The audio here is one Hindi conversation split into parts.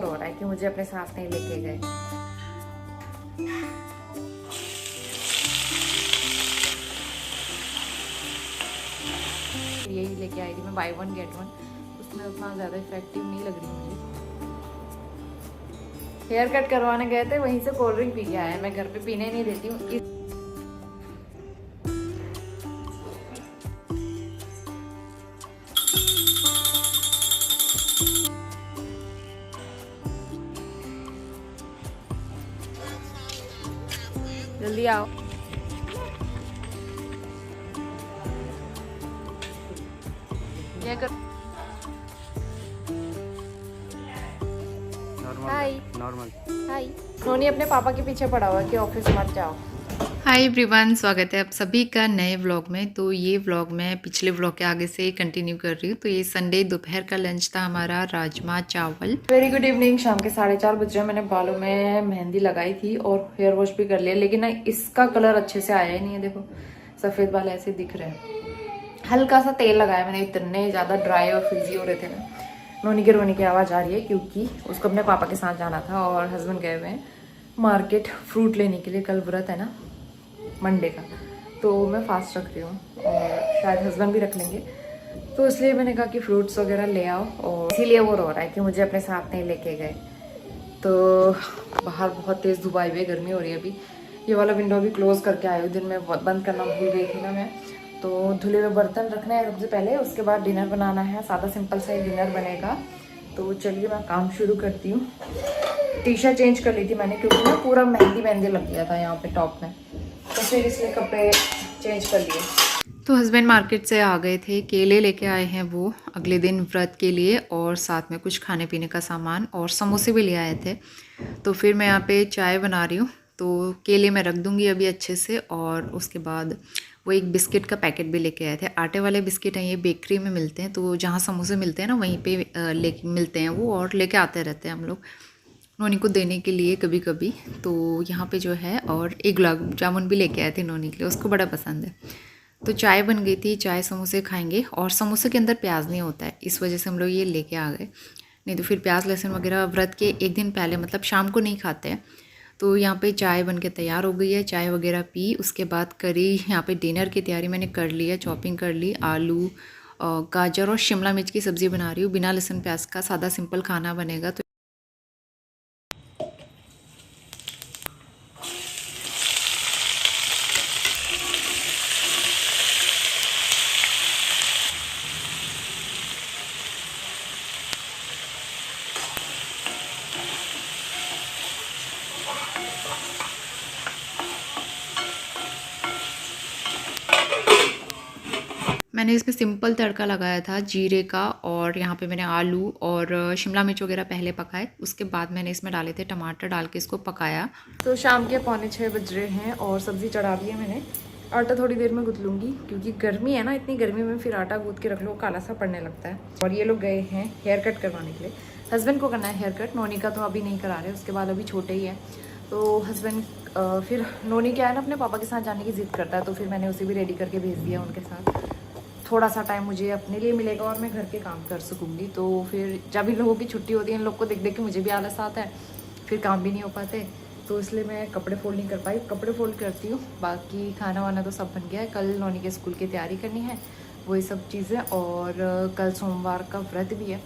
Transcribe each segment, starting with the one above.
बोर हो रहा है कि मुझे अपने साथ नहीं लेके गए। यही लेके आई थी मैं, बाय वन गेट वन। उसमें उतना ज़्यादा इफेक्टिव नहीं लग रही मुझे। हेयर कट करवाने गए थे, वहीं से कोल्ड ड्रिंक पी के आए। मैं घर पे पीने नहीं देती हूँ। जल्दी आओ। क्या कर हाय नॉर्मल। हाय। नोनी अपने पापा के पीछे पड़ा हुआ है कि ऑफिस मत जाओ। हाय एवरीवन, स्वागत है आप सभी का नए व्लॉग में। तो ये व्लॉग मैं पिछले व्लॉग के आगे से कंटिन्यू कर रही हूँ। तो ये संडे दोपहर का लंच था हमारा, राजमा चावल। Very good evening. शाम के 4:30 बज रहे। मैंने बालों में मेहंदी लगाई थी और हेयर वॉश भी कर लिया, लेकिन ना इसका कलर अच्छे से आया ही नहीं है। देखो सफेद बाल ऐसे दिख रहे हैं। हल्का सा तेल लगाया मैंने, इतने ज्यादा ड्राई और फ्रीजी हो रहे थे ना। नोनी के रोने की आवाज आ रही है क्योंकि उसको अपने पापा के साथ जाना था और हस्बैंड गए हुए हैं मार्केट फ्रूट लेने के लिए। कल व्रत है ना मंडे का, तो मैं फास्ट रख रही हूँ और शायद हस्बैंड भी रख लेंगे, तो इसलिए मैंने कहा कि फ्रूट्स वगैरह ले आओ। और इसीलिए वो रो रहा है कि मुझे अपने साथ नहीं लेके गए। तो बाहर बहुत तेज़ धूप आई हुई है, गर्मी हो रही है अभी। ये वाला विंडो भी क्लोज करके आई हूँ, दिन में बंद करना भूल गई थी ना मैं। तो धुले हुए बर्तन रखना है सबसे पहले, उसके बाद डिनर बनाना है। सादा सिंपल सा ही डिनर बनेगा। तो चलिए मैं काम शुरू करती हूँ। टी शर्ट चेंज कर ली थी मैंने क्योंकि ना पूरा मेहंदी लग गया था यहाँ पे टॉप में, तो फिर इसलिए कपड़े चेंज कर लिए। तो हस्बैंड मार्केट से आ गए थे, केले लेके आए हैं वो अगले दिन व्रत के लिए, और साथ में कुछ खाने पीने का सामान और समोसे भी ले आए थे। तो फिर मैं यहाँ पे चाय बना रही हूँ। तो केले मैं रख दूँगी अभी अच्छे से, और उसके बाद वो एक बिस्किट का पैकेट भी लेके आए थे। आटे वाले बिस्किट हैं, ये बेकरी में मिलते हैं। तो जहाँ समोसे मिलते हैं ना वहीं पे लेके मिलते हैं वो, और लेके आते रहते हैं हम लोग नोनी को देने के लिए कभी कभी। तो यहाँ पे जो है, और एक गुलाब जामुन भी लेके आए थे नोनी के लिए, उसको बड़ा पसंद है। तो चाय बन गई थी, चाय समोसे खाएंगे। और समोसे के अंदर प्याज नहीं होता है, इस वजह से हम लोग ये लेके आ गए। नहीं तो फिर प्याज लहसुन वगैरह व्रत के एक दिन पहले, मतलब शाम को नहीं खाते हैं। तो यहाँ पे चाय बन के तैयार हो गई है, चाय वगैरह पी। उसके बाद करी यहाँ पे डिनर की तैयारी मैंने कर ली है, चॉपिंग कर ली। आलू गाजर और शिमला मिर्च की सब्ज़ी बना रही हूँ, बिना लहसुन प्याज का सादा सिंपल खाना बनेगा। तो मैंने इसमें सिंपल तड़का लगाया था जीरे का, और यहाँ पे मैंने आलू और शिमला मिर्च वगैरह पहले पकाए। उसके बाद मैंने इसमें डाले थे टमाटर, डाल के इसको पकाया। तो शाम के 5:45 बज रहे हैं और सब्ज़ी चढ़ा दी है मैंने। आटा थोड़ी देर में गूँथ लूँगी क्योंकि गर्मी है ना, इतनी गर्मी में फिर आटा गूँथ के रख लो काला सा पड़ने लगता है। और ये लोग गए हैं हेयर कट करवाने के लिए। हस्बैंड को करना है हेयर कट, नोनी का तो अभी नहीं करा रहे, उसके बाद अभी छोटे ही है। तो हस्बैंड फिर नोनी क्या है ना, अपने पापा के साथ जाने की ज़िद करता है, तो फिर मैंने उसे भी रेडी करके भेज दिया उनके साथ। थोड़ा सा टाइम मुझे अपने लिए मिलेगा और मैं घर के काम कर सकूँगी। तो फिर जब इन लोगों की छुट्टी होती है, इन लोग को देख देख के मुझे भी आलस आता है, फिर काम भी नहीं हो पाते। तो इसलिए मैं कपड़े फोल्ड नहीं कर पाई, कपड़े फोल्ड करती हूँ। बाकी खाना वाना तो सब बन गया है। कल नोनी के स्कूल की तैयारी करनी है, वही सब चीज़ें। और कल सोमवार का व्रत भी है,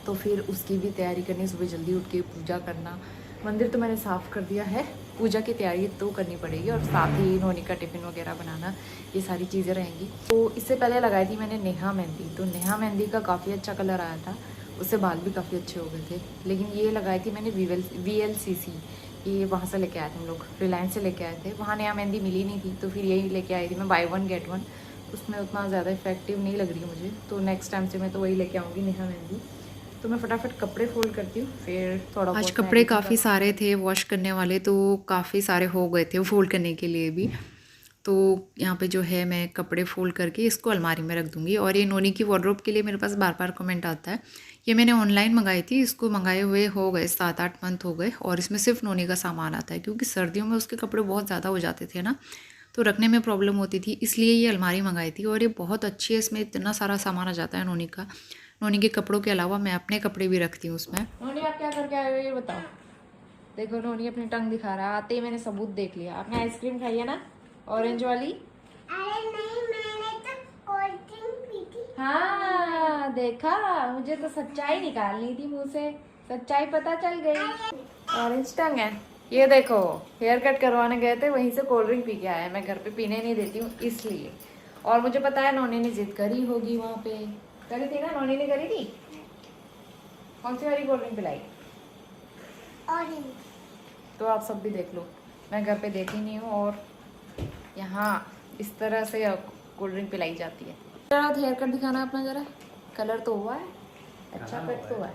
तो फिर उसकी भी तैयारी करनी, सुबह जल्दी उठ के पूजा करना। मंदिर तो मैंने साफ़ कर दिया है, पूजा की तैयारी तो करनी पड़ेगी, और साथ ही नोनी का टिफ़िन वगैरह बनाना, ये सारी चीज़ें रहेंगी। तो इससे पहले लगाई थी मैंने नेहा मेहंदी। तो नेहा मेहंदी का काफ़ी अच्छा कलर आया था, उससे बाल भी काफ़ी अच्छे हो गए थे। लेकिन ये लगाई थी मैंने VLCC, ये वहाँ से लेके आए थे हम लोग, रिलायंस से लेके आए थे। वहाँ नेहा मेहंदी मिली नहीं थी, तो फिर यही लेके आई थी मैं, बाय वन गेट वन। उसमें उतना ज़्यादा इफेक्टिव नहीं लग रही मुझे, तो नेक्स्ट टाइम से मैं तो वही लेके आऊँगी नेहा मेहंदी। तो मैं फटाफट कपड़े फोल्ड करती हूँ, फिर थोड़ा आज बहुत कपड़े काफ़ी सारे थे वॉश करने वाले, तो काफ़ी सारे हो गए थे फोल्ड करने के लिए भी। तो यहाँ पे जो है मैं कपड़े फोल्ड करके इसको अलमारी में रख दूँगी। और ये नोनी की वार्डरोब के लिए मेरे पास बार बार कमेंट आता है। ये मैंने ऑनलाइन मंगाई थी, इसको मंगाए हुए हो गए 7-8 मंथ हो गए, और इसमें सिर्फ नोनी का सामान आता है क्योंकि सर्दियों में उसके कपड़े बहुत ज़्यादा हो जाते थे ना, तो रखने में प्रॉब्लम होती थी, इसलिए ये अलमारी मंगाई थी। और ये बहुत अच्छी है, इसमें इतना सारा सामान आ जाता है नोनी का। नोनी के कपड़ों के अलावा मैं अपने कपड़े भी रखती हूँ उसमें। नोनी आप क्या करके आए हो ये बताओ। देखो नोनी अपनी टंग दिखा रहा है, आते ही मैंने सबूत देख लिया। आपने आइसक्रीम खाई है ना, ऑरेंज वाली? अरे नहीं, मैंने तो कोल्ड ड्रिंक पी थी। हाँ देखा, मुझे तो सच्चाई निकालनी थी मुंह से, सच्चाई पता चल गई। ऑरेंज टंग है ये। देखो हेयर कट करवाने गए थे, वहीं से कोल्ड ड्रिंक पी के आए। मैं घर पे पीने नहीं देती हूँ इसलिए। और मुझे पता है नोनी ने जिद करी होगी, वहाँ पे करी थी ना, नोनी ने करी थी। कौन सी वाली कोल्ड ड्रिंक पिलाई? ऑरेंज। तो आप सब भी देख लो, मैं घर पे देखी नहीं हूँ और यहाँ इस तरह से कोल्ड ड्रिंक पिलाई जाती है। जरा हेयर कट दिखाना अपना जरा, कलर तो हुआ है, अच्छा कट तो हुआ है।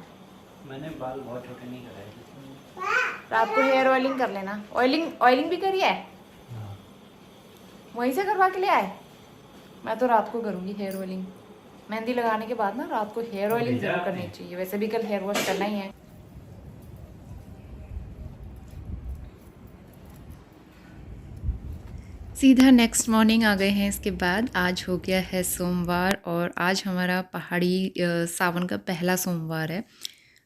मैंने बाल बहुत छोटे नहीं कराए थे। रात को हेयर ऑयलिंग कर लेना। ऑयलिंग भी करी है, वहीं से करवा के ले आए। मैं तो रात को करूँगी हेयर ऑयलिंग, मेहंदी लगाने के बाद ना रात को हेयर ऑयलिंग जरूर करनी चाहिए। वैसे भी कल हेयर वॉश करना ही है। सीधा नेक्स्ट मॉर्निंग आ गए हैं। इसके बाद आज हो गया है सोमवार और आज हमारा पहाड़ी सावन का पहला सोमवार है।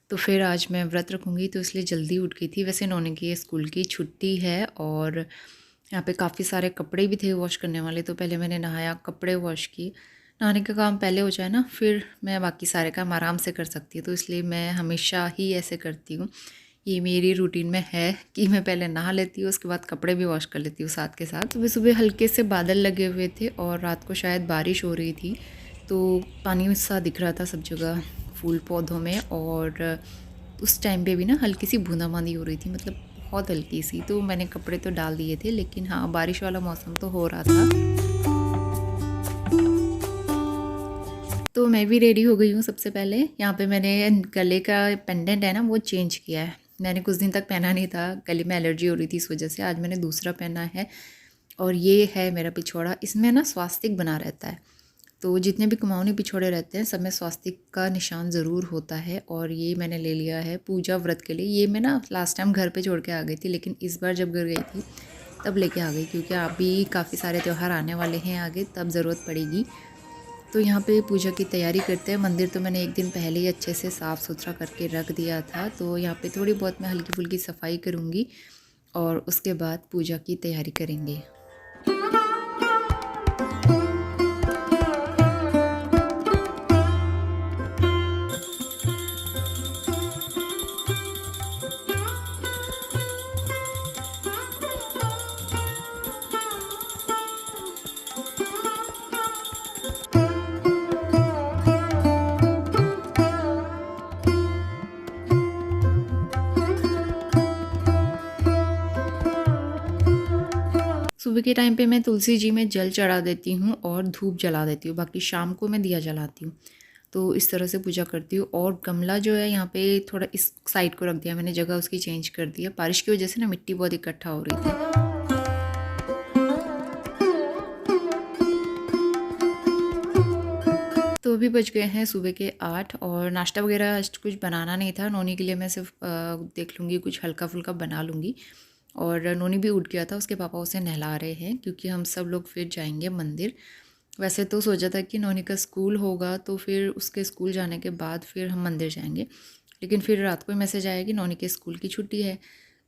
तो फिर आज मैं व्रत रखूँगी, तो इसलिए जल्दी उठ गई थी। वैसे नोनी की स्कूल की छुट्टी है और यहाँ पे काफ़ी सारे कपड़े भी थे वॉश करने वाले। तो पहले मैंने नहाया, कपड़े वॉश किए। नहाने का काम पहले हो जाए ना, फिर मैं बाकी सारे काम आराम से कर सकती हूँ। तो इसलिए मैं हमेशा ही ऐसे करती हूँ। ये मेरी रूटीन में है कि मैं पहले नहा लेती हूँ, उसके बाद कपड़े भी वॉश कर लेती हूँ साथ के साथ। सुबह सुबह हल्के से बादल लगे हुए थे और रात को शायद बारिश हो रही थी, तो पानी सा दिख रहा था सब जगह, फूल पौधों में। और उस टाइम पे भी ना हल्की सी बूंदाबांदी हो रही थी, मतलब बहुत हल्की सी। तो मैंने कपड़े तो डाल दिए थे, लेकिन हाँ बारिश वाला मौसम तो हो रहा था। तो मैं भी रेडी हो गई हूँ। सबसे पहले यहाँ पे मैंने गले का पेंडेंट है ना वो चेंज किया है। मैंने कुछ दिन तक पहना नहीं था, गले में एलर्जी हो रही थी, इस वजह से आज मैंने दूसरा पहना है। और ये है मेरा पिछौड़ा, इसमें ना स्वास्तिक बना रहता है। तो जितने भी कुमाऊनी पिछौड़े रहते हैं सब में स्वास्तिक का निशान ज़रूर होता है। और ये मैंने ले लिया है पूजा व्रत के लिए। ये मैं ना लास्ट टाइम घर पे छोड़ के आ गई थी, लेकिन इस बार जब घर गई थी तब लेके आ गई, क्योंकि अभी काफ़ी सारे त्यौहार आने वाले हैं आगे, तब ज़रूरत पड़ेगी। तो यहाँ पे पूजा की तैयारी करते हैं। मंदिर तो मैंने एक दिन पहले ही अच्छे से साफ़ सुथरा करके रख दिया था। तो यहाँ पे थोड़ी बहुत मैं हल्की फुल्की सफाई करूँगी और उसके बाद पूजा की तैयारी करेंगे। सुबह के टाइम पे मैं तुलसी जी में जल चढ़ा देती हूँ और धूप जला देती हूँ, बाकी शाम को मैं दिया जलाती हूँ। तो इस तरह से पूजा करती हूँ। और गमला जो है यहाँ पे थोड़ा इस साइड को रख दिया मैंने, जगह उसकी चेंज कर दिया। बारिश की वजह से ना मिट्टी बहुत इकट्ठा हो रही थी। तो अभी बज गए हैं सुबह के 8 और नाश्ता वगैरह आज कुछ बनाना नहीं था। नोनी के लिए मैं सिर्फ देख लूँगी, कुछ हल्का फुल्का बना लूँगी। और नोनी भी उठ गया था, उसके पापा उसे नहला रहे हैं, क्योंकि हम सब लोग फिर जाएंगे मंदिर। वैसे तो सोचा था कि नोनी का स्कूल होगा, तो फिर उसके स्कूल जाने के बाद फिर हम मंदिर जाएंगे, लेकिन फिर रात को मैसेज आया कि नोनी के स्कूल की छुट्टी है।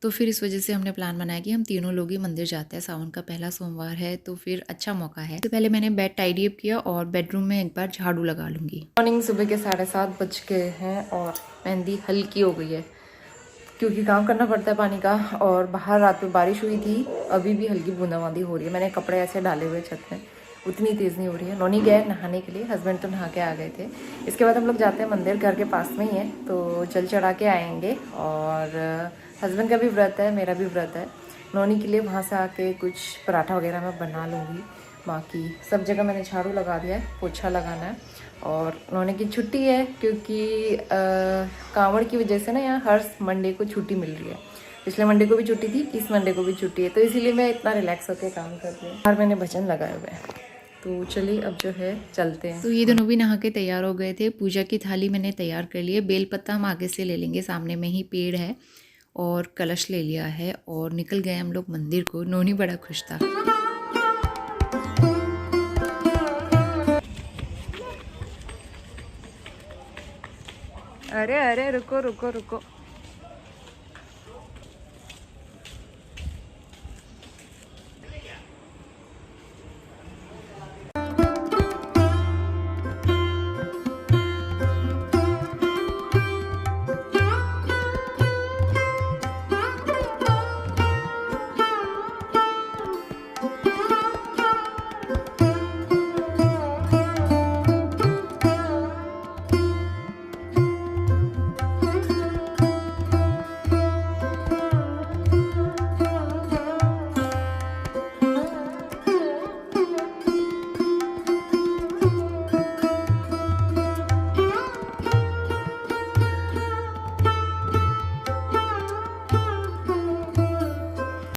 तो फिर इस वजह से हमने प्लान बनाया कि हम तीनों लोग ही मंदिर जाते हैं। सावन का पहला सोमवार है तो फिर अच्छा मौका है। तो पहले मैंने बेड टाइडी अप किया और बेडरूम में एक बार झाड़ू लगा लूँगी। मॉर्निंग सुबह के 7:30 बज गए हैं और मेहंदी हल्की हो गई है, क्योंकि काम करना पड़ता है पानी का। और बाहर रात में बारिश हुई थी, अभी भी हल्की बूंदाबांदी हो रही है। मैंने कपड़े ऐसे डाले हुए छत में, उतनी तेज़ नहीं हो रही है। नोनी गए नहाने के लिए, हस्बैंड तो नहा के आ गए थे। इसके बाद हम लोग जाते हैं मंदिर, घर के पास में ही है, तो जल चढ़ा के आएंगे। और हस्बैंड का भी व्रत है, मेरा भी व्रत है। नोनी के लिए वहाँ से आके कुछ पराठा वगैरह मैं बना लूँगी। बाकी सब जगह मैंने झाड़ू लगा दिया है, पोछा लगाना है। और नोनी की छुट्टी है, क्योंकि कांवड़ की वजह से ना यहाँ हर मंडे को छुट्टी मिल रही है। पिछले मंडे को भी छुट्टी थी, इस मंडे को भी छुट्टी है, तो इसीलिए मैं इतना रिलैक्स होकर काम कर रही हूँ। और मैंने भजन लगाए हुए हैं, तो चलिए अब जो है चलते हैं। तो ये दोनों भी नहा के तैयार हो गए थे। पूजा की थाली मैंने तैयार कर ली है। बेलपत्ता हम आगे से ले लेंगे, सामने में ही पेड़ है। और कलश ले लिया है और निकल गए हम लोग मंदिर को। नोनी बड़ा खुश था। अरे अरे रुको रुको रुको।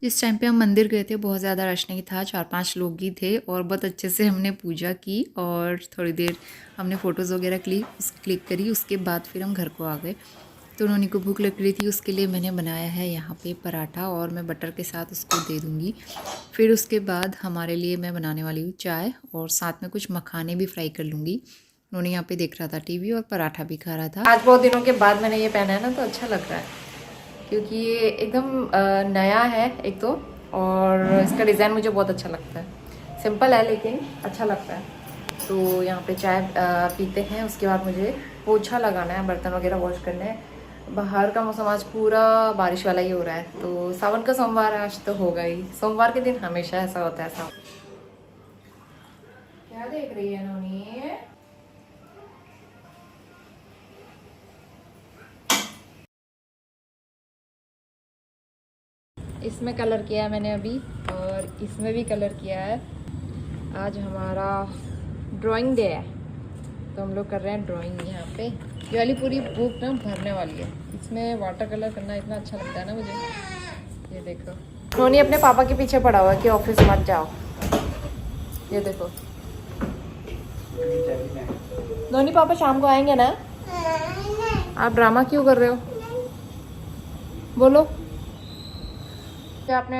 जिस टाइम पे हम मंदिर गए थे बहुत ज़्यादा रश नहीं था, 4-5 लोग ही थे और बहुत अच्छे से हमने पूजा की और थोड़ी देर हमने फ़ोटोज़ वगैरह क्लिक करी। उसके बाद फिर हम घर को आ गए। तो उन्होंने को भूख लग रही थी, उसके लिए मैंने बनाया है यहाँ पे पराठा और मैं बटर के साथ उसको दे दूँगी। फिर उसके बाद हमारे लिए मैं बनाने वाली हूँ चाय और साथ में कुछ मखाने भी फ्राई कर लूँगी। उन्होंने यहाँ पे देख रहा था टीवी और पराठा भी खा रहा था। आज बहुत दिनों के बाद मैंने ये पहना है ना, तो अच्छा लग रहा है क्योंकि ये एकदम नया है एक तो, और इसका डिज़ाइन मुझे बहुत अच्छा लगता है। सिंपल है लेकिन अच्छा लगता है। तो यहाँ पे चाय पीते हैं, उसके बाद मुझे पोछा लगाना है, बर्तन वगैरह वॉश करने हैं। बाहर का मौसम आज पूरा बारिश वाला ही हो रहा है, तो सावन का सोमवार आज तो होगा ही। सोमवार के दिन हमेशा ऐसा होता है। ऐसा क्या देख रही है नोनी? इसमें कलर किया है मैंने अभी, और इसमें भी कलर किया है। आज हमारा ड्राइंग डे है, तो हम लोग कर रहे हैं ड्राइंग यहाँ पे। ये वाली पूरी बुक ना भरने वाली है। इसमें वाटर कलर करना इतना अच्छा लगता है ना मुझे। ये देखो, नोनी अपने पापा के पीछे पड़ा हुआ है कि ऑफिस मत जाओ। ये देखो नोनी, पापा शाम को आएंगे ना? आप ड्रामा क्यों कर रहे हो? बोलो। जो आपने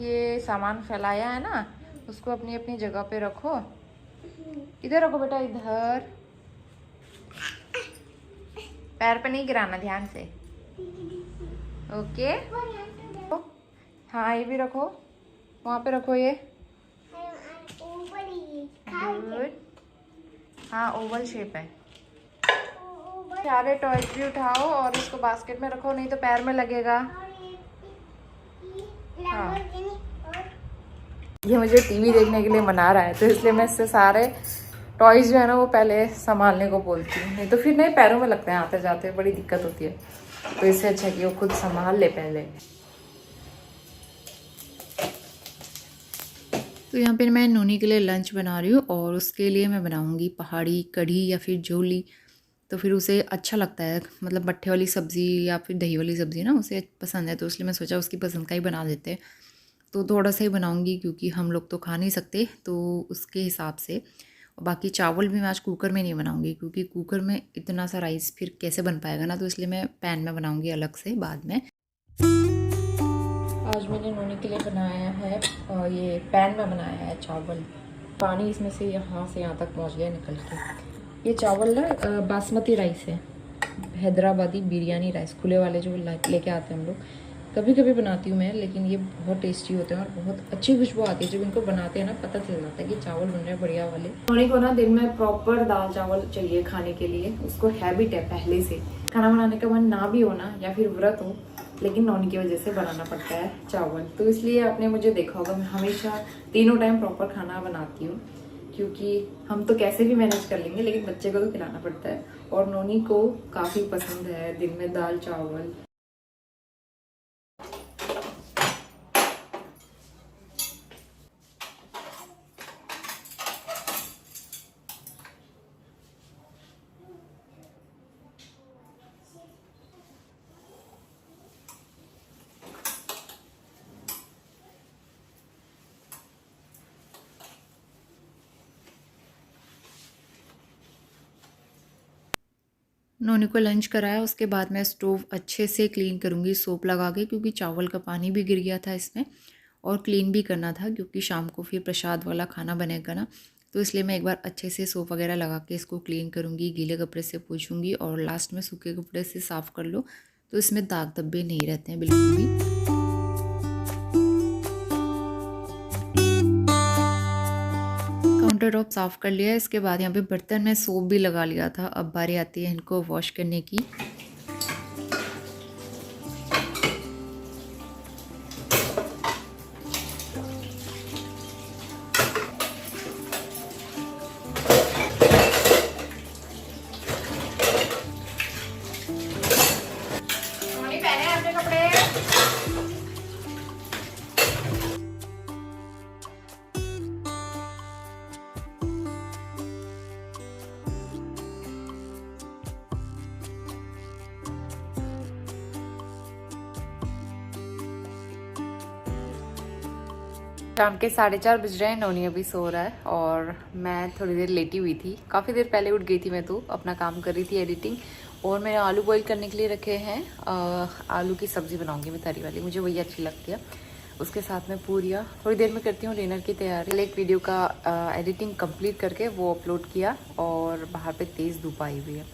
ये सामान फैलाया है ना, उसको अपनी अपनी जगह पे रखो। इधर रखो बेटा, इधर। पैर पे नहीं गिराना, ध्यान से। ओके। हाँ, ये भी रखो, वहाँ पे रखो ये। गुड। हाँ, ओवल शेप है। सारे टॉयज भी उठाओ और इसको बास्केट में रखो, नहीं तो पैर में लगेगा। हाँ। ये मुझे टीवी देखने के लिए मना रहा है, तो इसलिए मैं इससे सारे टॉयज जो है ना वो पहले संभालने को बोलती हूँ, नहीं तो फिर नहीं पैरों में लगते हैं, आते जाते बड़ी दिक्कत होती है। तो इससे अच्छा कि वो खुद संभाल ले पहले। तो यहाँ पे मैं नोनी के लिए लंच बना रही हूँ और उसके लिए मैं बनाऊँगी पहाड़ी कढ़ी या फिर झोली। तो फिर उसे अच्छा लगता है, मतलब मट्ठे वाली सब्ज़ी या फिर दही वाली सब्ज़ी ना उसे पसंद है, तो इसलिए मैं सोचा उसकी पसंद का ही बना देते हैं। तो थोड़ा सा ही बनाऊंगी क्योंकि हम लोग तो खा नहीं सकते, तो उसके हिसाब से। और बाकी चावल भी मैं आज कुकर में नहीं बनाऊंगी क्योंकि कुकर में इतना सा राइस फिर कैसे बन पाएगा ना, तो इसलिए मैं पैन में बनाऊंगी अलग से बाद में। आज मैंने नोनी के लिए बनाया है ये पैन में बनाया है चावल। पानी इसमें से यहाँ तक पहुँच गया निकल के। ये चावल ना बासमती राइस है, हैदराबादी बिरयानी राइस, खुले वाले जो लेके आते हैं हम लोग। कभी कभी बनाती हूँ मैं, लेकिन ये बहुत टेस्टी होते हैं और बहुत अच्छी खुशबू आती है। जब इनको बनाते हैं ना पता चल जाता है कि चावल बन रहे हैं बढ़िया वाले। नोनी को ना दिन में प्रॉपर दाल चावल चाहिए खाने के लिए, उसको हैबिट है पहले से। खाना बनाने का मन ना भी हो ना, या फिर व्रत हो, लेकिन नोनी की वजह से बनाना पड़ता है चावल। तो इसलिए आपने मुझे देखा होगा मैं हमेशा तीनों टाइम प्रॉपर खाना बनाती हूँ, क्योंकि हम तो कैसे भी मैनेज कर लेंगे लेकिन बच्चे को तो खिलाना पड़ता है। और नोनी को काफ़ी पसंद है दिन में दाल चावल। नोनी को लंच कराया, उसके बाद मैं स्टोव अच्छे से क्लीन करूँगी सोप लगा के, क्योंकि चावल का पानी भी गिर गया था इसमें, और क्लीन भी करना था क्योंकि शाम को फिर प्रसाद वाला खाना बनेगा ना, तो इसलिए मैं एक बार अच्छे से सोप वगैरह लगा के इसको क्लीन करूँगी, गीले कपड़े से पोंछूंगी और लास्ट में सूखे कपड़े से साफ़ कर लो तो इसमें दाग धब्बे नहीं रहते हैं बिल्कुल भी। काउंटर टॉप साफ़ कर लिया है। इसके बाद यहाँ पे बर्तन में सोप भी लगा लिया था। अब बारी आती है इनको वॉश करने की। शाम के 4:30 बज रहे हैं। नोनी अभी सो रहा है और मैं थोड़ी देर लेटी हुई थी। काफ़ी देर पहले उठ गई थी मैं, तो अपना काम कर रही थी एडिटिंग। और मैंने आलू बॉईल करने के लिए रखे हैं। आलू की सब्ज़ी बनाऊंगी मैं तरी वाली, मुझे वही अच्छी लगती है। उसके साथ में पूरियाँ थोड़ी देर में करती हूँ। डिनर की तैयारी। एक वीडियो का एडिटिंग कंप्लीट करके वो अपलोड किया और बाहर पे तेज़ धूप आई हुई है।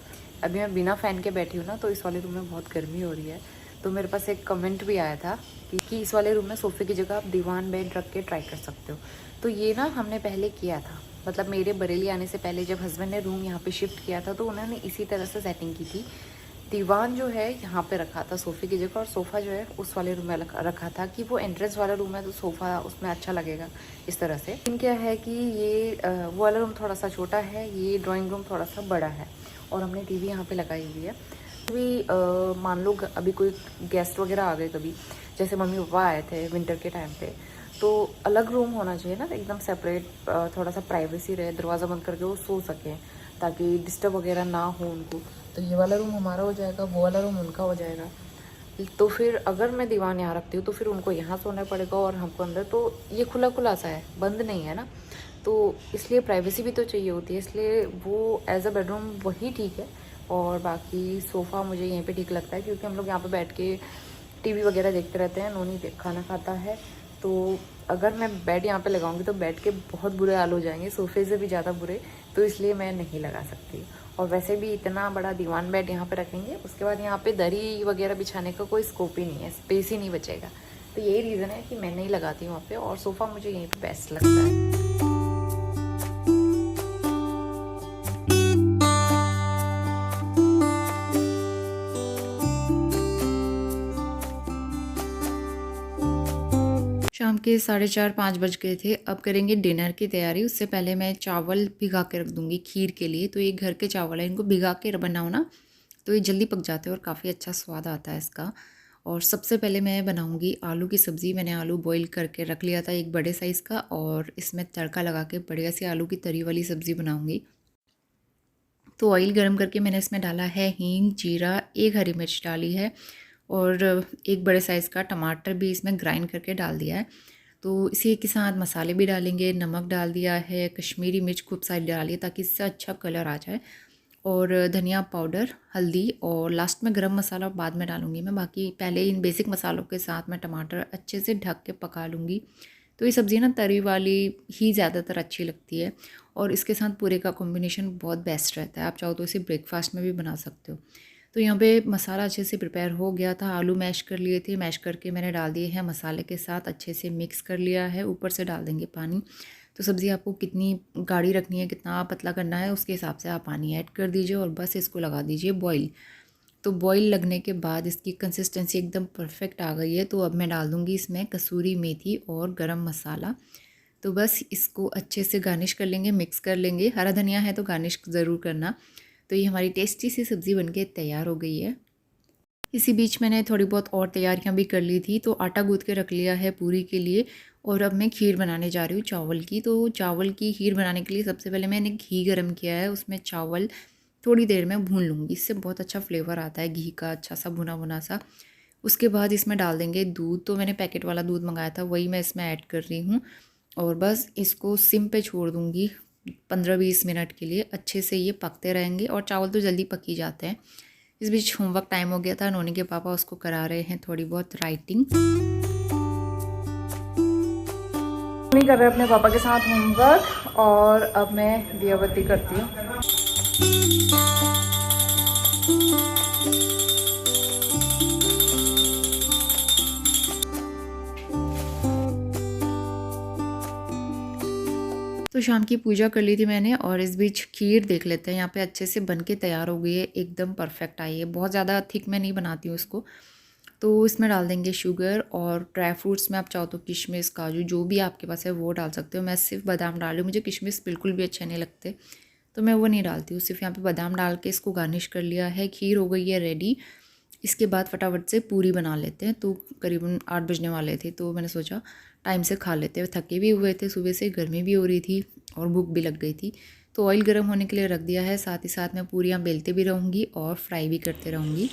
अभी मैं बिना फ़ैन के बैठी हूँ ना, तो इस वाले रूम में बहुत गर्मी हो रही है। तो मेरे पास एक कमेंट भी आया था कि इस वाले रूम में सोफ़े की जगह आप दीवान बेड रख के ट्राई कर सकते हो। तो ये ना हमने पहले किया था, मतलब मेरे बरेली आने से पहले जब हस्बैंड ने रूम यहाँ पे शिफ्ट किया था तो उन्होंने इसी तरह से सेटिंग की थी। दीवान जो है यहाँ पे रखा था सोफ़े की जगह, और सोफ़ा जो है उस वाले रूम में रखा था कि वो एंट्रेंस वाला रूम है तो सोफ़ा उसमें अच्छा लगेगा इस तरह से। लेकिन क्या है कि ये वो वाला रूम थोड़ा सा छोटा है, ये ड्राइंग रूम थोड़ा सा बड़ा है और हमने टीवी यहाँ पे लगाई हुई है। भी मान लो अभी कोई गेस्ट वगैरह आ गए कभी, जैसे मम्मी पापा आए थे विंटर के टाइम पे, तो अलग रूम होना चाहिए ना, एकदम सेपरेट, थोड़ा सा प्राइवेसी रहे, दरवाज़ा बंद करके वो सो सकें ताकि डिस्टर्ब वगैरह ना हो उनको। तो ये वाला रूम हमारा हो जाएगा, वो वाला रूम उनका हो जाएगा। तो फिर अगर मैं दीवान यहाँ रखती हूँ तो फिर उनको यहाँ सोना पड़ेगा और हमको अंदर, तो ये खुला खुला सा है, बंद नहीं है ना, तो इसलिए प्राइवेसी भी तो चाहिए होती है। इसलिए वो एज अ बेडरूम वही ठीक है। और बाकी सोफ़ा मुझे यहीं पे ठीक लगता है क्योंकि हम लोग यहाँ पे बैठ के टीवी वगैरह देखते रहते हैं। नोनी खाना खाता है, तो अगर मैं बेड यहाँ पे लगाऊंगी तो बेड के बहुत बुरे हाल हो जाएंगे, सोफ़े से भी ज़्यादा बुरे, तो इसलिए मैं नहीं लगा सकती। और वैसे भी इतना बड़ा दीवान बेड यहाँ पे रखेंगे, उसके बाद यहाँ पे दरी वगैरह बिछाने का कोई स्कोप ही नहीं है, स्पेस ही नहीं बचेगा। तो यही रीज़न है कि मैं नहीं लगाती हूँ वहाँ पे, और सोफ़ा मुझे यहीं पे बेस्ट लगता है। शाम के 4:30-5 बज गए थे। अब करेंगे डिनर की तैयारी। उससे पहले मैं चावल भिगा के रख दूँगी खीर के लिए। तो ये घर के चावल है, इनको भिगा के बनाओ ना तो ये जल्दी पक जाते हैं और काफ़ी अच्छा स्वाद आता है इसका। और सबसे पहले मैं बनाऊँगी आलू की सब्ज़ी। मैंने आलू बॉईल करके रख लिया था एक बड़े साइज़ का, और इसमें तड़का लगा के बढ़िया सी आलू की तरी वाली सब्ज़ी बनाऊँगी। तो ऑयल गर्म करके मैंने इसमें डाला है हींग, जीरा, एक हरी मिर्च डाली है और एक बड़े साइज़ का टमाटर भी इसमें ग्राइंड करके डाल दिया है। तो इसी के साथ मसाले भी डालेंगे, नमक डाल दिया है, कश्मीरी मिर्च खूब सारी डाली है ताकि इससे अच्छा कलर आ जाए, और धनिया पाउडर, हल्दी, और लास्ट में गरम मसाला बाद में डालूँगी मैं। बाकी पहले इन बेसिक मसालों के साथ मैं टमाटर अच्छे से ढक के पका लूँगी। तो ये सब्ज़ी ना तरी वाली ही ज़्यादातर अच्छी लगती है, और इसके साथ पूरे का कॉम्बिनेशन बहुत बेस्ट रहता है। आप चाहो तो इसे ब्रेकफास्ट में भी बना सकते हो। तो यहाँ पे मसाला अच्छे से प्रिपेयर हो गया था। आलू मैश कर लिए थे, मैश करके मैंने डाल दिए हैं मसाले के साथ, अच्छे से मिक्स कर लिया है। ऊपर से डाल देंगे पानी। तो सब्ज़ी आपको कितनी गाढ़ी रखनी है, कितना पतला करना है, उसके हिसाब से आप पानी ऐड कर दीजिए और बस इसको लगा दीजिए बॉईल। तो बॉईल लगने के बाद इसकी कंसिस्टेंसी एकदम परफेक्ट आ गई है। तो अब मैं डाल दूँगी इसमें कसूरी मेथी और गरम मसाला। तो बस इसको अच्छे से गार्निश कर लेंगे, मिक्स कर लेंगे। हरा धनिया है तो गार्निश ज़रूर करना। तो ये हमारी टेस्टी सी सब्ज़ी बनके तैयार हो गई है। इसी बीच मैंने थोड़ी बहुत और तैयारियां भी कर ली थी। तो आटा गूँथ के रख लिया है पूरी के लिए, और अब मैं खीर बनाने जा रही हूँ चावल की। तो चावल की खीर बनाने के लिए सबसे पहले मैंने घी गरम किया है, उसमें चावल थोड़ी देर में भून लूँगी। इससे बहुत अच्छा फ्लेवर आता है घी का, अच्छा सा भुना भुना सा। उसके बाद इसमें डाल देंगे दूध। तो मैंने पैकेट वाला दूध मंगाया था, वही मैं इसमें ऐड कर रही हूँ, और बस इसको सिम पे छोड़ दूँगी 15-20 मिनट के लिए। अच्छे से ये पकते रहेंगे, और चावल तो जल्दी पक ही जाते हैं। इस बीच होमवर्क टाइम हो गया था। नोनी के पापा उसको करा रहे हैं थोड़ी बहुत राइटिंग। नहीं कर रहे अपने पापा के साथ होमवर्क और अब मैं दिया बत्ती करती हूँ। तो शाम की पूजा कर ली थी मैंने और इस बीच खीर देख लेते हैं। यहाँ पे अच्छे से बन के तैयार हो गई है, एकदम परफेक्ट आई है। बहुत ज़्यादा थिक मैं नहीं बनाती हूँ इसको। तो इसमें डाल देंगे शुगर और ड्राई फ्रूट्स में आप चाहो तो किशमिश काजू जो भी आपके पास है वो डाल सकते हो। मैं सिर्फ बादाम डाल रही हूँ, मुझे किशमिश बिल्कुल भी अच्छे नहीं लगते तो मैं वो नहीं डालती हूँ। सिर्फ यहाँ पे बादाम डाल के इसको गार्निश कर लिया है। खीर हो गई है रेडी। इसके बाद फटाफट से पूरी बना लेते हैं। तो करीबन 8 बजने वाले थे तो मैंने सोचा टाइम से खा लेते हैं। थके भी हुए थे, सुबह से गर्मी भी हो रही थी और भूख भी लग गई थी। तो ऑयल गर्म होने के लिए रख दिया है। साथ ही साथ मैं पूरियाँ बेलते भी रहूँगी और फ्राई भी करते रहूँगी।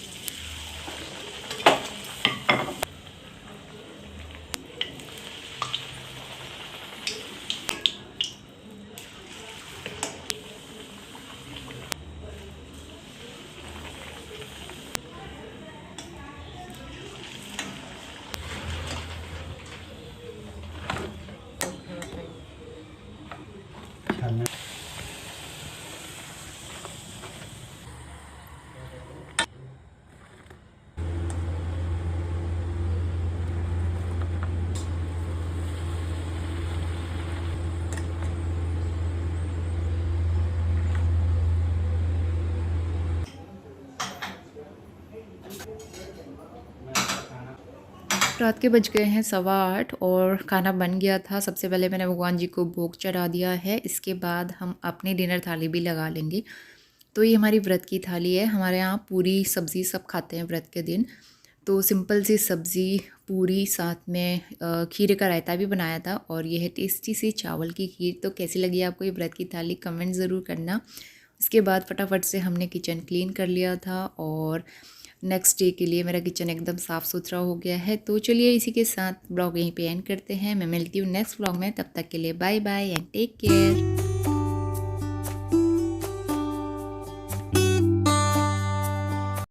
रात के बज गए हैं 8:15 और खाना बन गया था। सबसे पहले मैंने भगवान जी को भोग चढ़ा दिया है। इसके बाद हम अपनी डिनर थाली भी लगा लेंगे। तो ये हमारी व्रत की थाली है। हमारे यहाँ पूरी सब्ज़ी सब खाते हैं व्रत के दिन। तो सिंपल सी सब्ज़ी पूरी, साथ में खीरे का रायता भी बनाया था और ये है टेस्टी सी चावल की खीर। तो कैसी लगी आपको ये व्रत की थाली कमेंट ज़रूर करना। इसके बाद फटाफट से हमने किचन क्लीन कर लिया था और नेक्स्ट डे के लिए मेरा किचन एकदम साफ़ सुथरा हो गया है। तो चलिए इसी के साथ ब्लॉग यहीं पे एंड करते हैं। मैं मिलती हूँ नेक्स्ट ब्लॉग में, तब तक के लिए bye bye and take care.